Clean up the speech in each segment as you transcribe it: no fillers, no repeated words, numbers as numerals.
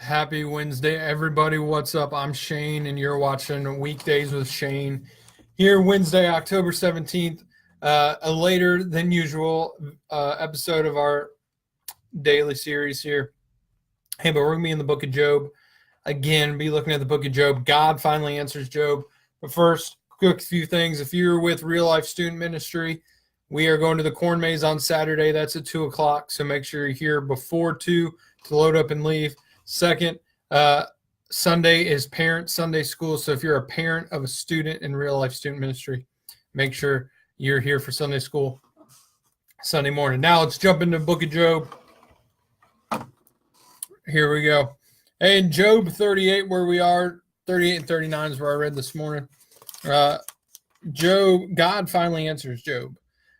Happy Wednesday, everybody. What's up? I'm Shane, and you're watching Weekdays with Shane. Here, Wednesday, October 17th, a later than usual episode of our daily series here. Hey, but we're going to be in the book of Job. Again, be looking at the book of Job. God finally answers Job. But first, quick few things. If you're with Real Life Student Ministry, we are going to the corn maze on Saturday. That's at 2 o'clock, so make sure you're here before 2 to load up and leave. Second, Sunday is Parent Sunday School. So if you're a parent of a student in Real Life Student Ministry, make sure you're here for Sunday school Sunday morning. Now let's jump into the book of Job. Here we go. Hey, in Job 38, where we are, 38 and 39 is where I read this morning. God finally answers Job.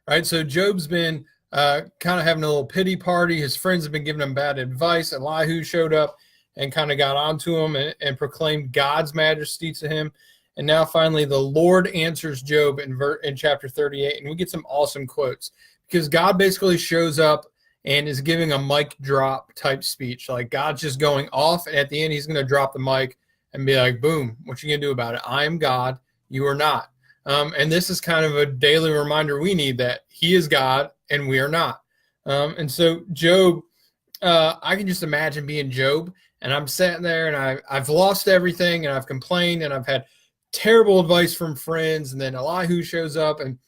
Right, so Job's been kind of having a little pity party. His friends have been giving him bad advice. Elihu showed up and kind of got onto him and proclaimed God's majesty to him. And now finally the Lord answers Job in chapter 38. And we get some awesome quotes because God basically shows up and is giving a mic drop type speech. Like God's just going off, and at the end he's going to drop the mic and be like, boom, what you going to do about it? I am God, you are not. And this is kind of a daily reminder we need that he is God and we are not. And so Job, I can just imagine being Job, and I'm sitting there and I've lost everything and I've complained and I've had terrible advice from friends. And then Elihu shows up and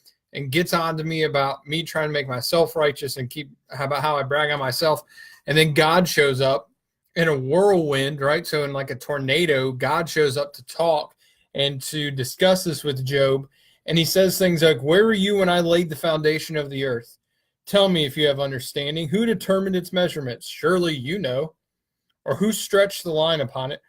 gets on to me about me trying to make myself righteous and about how I brag on myself. And then God shows up in a whirlwind, right? So in like a tornado, God shows up to talk and to discuss this with Job. And he says things like, where were you when I laid the foundation of the earth? Tell me if you have understanding. Who determined its measurements? Surely you know. Or who stretched the line upon it,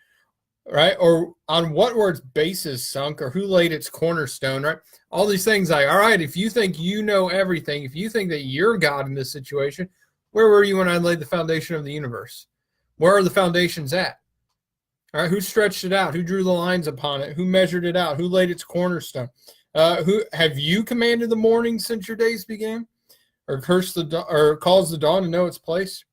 right? Or on what were its bases sunk? Or who laid its cornerstone, right? All these things like, all right, if you think you know everything, if you think that you're God in this situation, where were you when I laid the foundation of the universe? Where are the foundations at? All right, who stretched it out? Who drew the lines upon it? Who measured it out? Who laid its cornerstone? Who have you commanded the morning since your days began, or caused the dawn to know its place?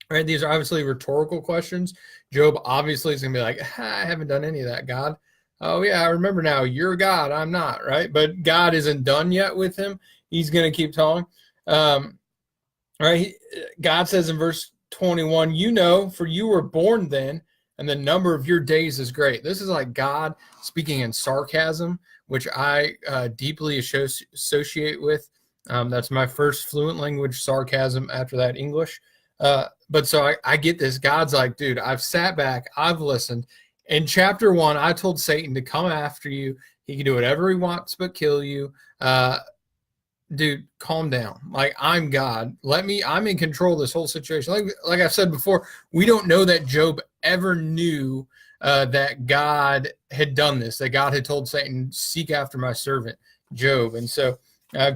Right, these are obviously rhetorical questions. Job obviously is going to be like, I haven't done any of that, God. Oh yeah, I remember now. You're God, I'm not, right? But God isn't done yet with him. He's going to keep talking. Right? God says in verse 21, you know, for you were born then, and the number of your days is great. This is like God speaking in sarcasm, which I deeply associate with. That's my first fluent language, sarcasm, after that English. But so I get this. God's like, dude, I've sat back, I've listened. In chapter 1, I told Satan to come after you. He can do whatever he wants but kill you. Dude, calm down. Like, I'm God. I'm in control of this whole situation. Like I said before, we don't know that Job ever knew that God had done this, that God had told Satan, seek after my servant, Job. And so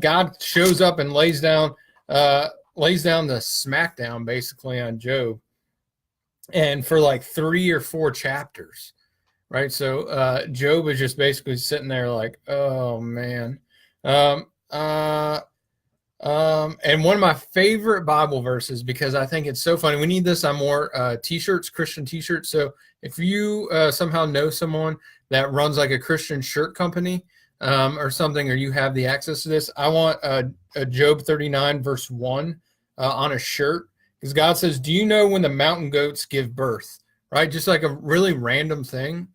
God shows up and lays down the smackdown basically on Job. And for like 3 or 4 chapters, right? So Job is just basically sitting there like, oh, man. And one of my favorite Bible verses, because I think it's so funny. We need this on more t-shirts, Christian t-shirts. So if you somehow know someone that runs like a Christian shirt company or something, or you have the access to this, I want a Job 39 verse 1 on a shirt, because God says, do you know when the mountain goats give birth? Right? Just like a really random thing,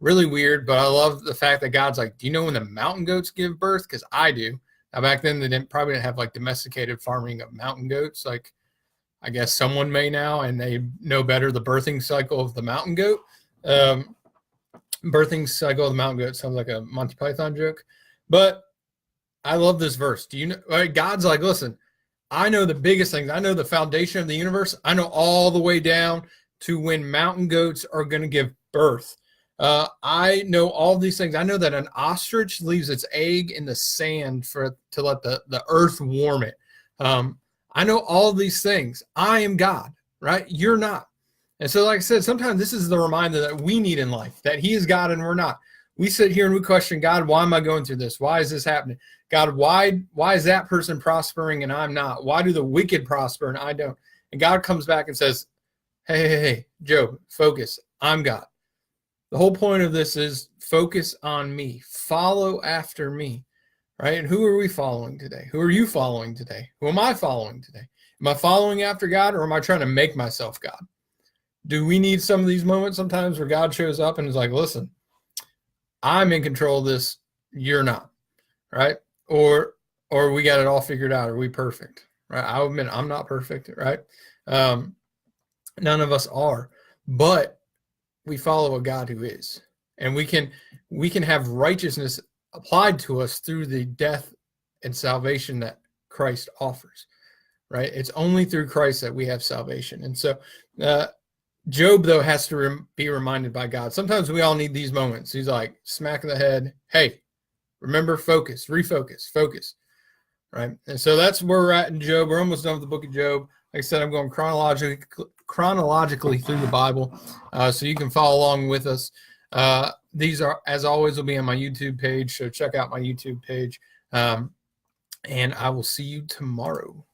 really weird, but I love the fact that God's like, do you know when the mountain goats give birth? Because I do. Now, back then, they probably didn't have like domesticated farming of mountain goats. Like, I guess someone may now, and they know better the birthing cycle of the mountain goat. Birthing cycle of the mountain goat sounds like a Monty Python joke. But I love this verse. Do you know? Right? God's like, listen, I know the biggest things. I know the foundation of the universe. I know all the way down to when mountain goats are going to give birth. I know all these things. I know that an ostrich leaves its egg in the sand to let the earth warm it. I know all these things. I am God, right? You're not. And so, like I said, sometimes this is the reminder that we need in life, that he is God and we're not. We sit here and we question, God, why am I going through this? Why is this happening? God, why is that person prospering and I'm not? Why do the wicked prosper and I don't? And God comes back and says, hey, Job, focus. I'm God. The whole point of this is focus on me. Follow after me, right? And who are we following today? Who are you following today? Who am I following today? Am I following after God, or am I trying to make myself God? Do we need some of these moments sometimes where God shows up and is like, listen, I'm in control of this. You're not, right? Or we got it all figured out. Are we perfect, right? I'll admit I'm not perfect, right? None of us are, but we follow a God who is, and we can have righteousness applied to us through the death and salvation that Christ offers, right? It's only through Christ that we have salvation. And so Job, though, has to be reminded by God. Sometimes we all need these moments. He's like, smack in the head. Hey, remember, focus, refocus, focus, right? And so that's where we're at in Job. We're almost done with the book of Job. Like I said, I'm going chronologically through the Bible, so you can follow along with us. These are, as always, will be on my YouTube page, so check out my YouTube page. And I will see you tomorrow.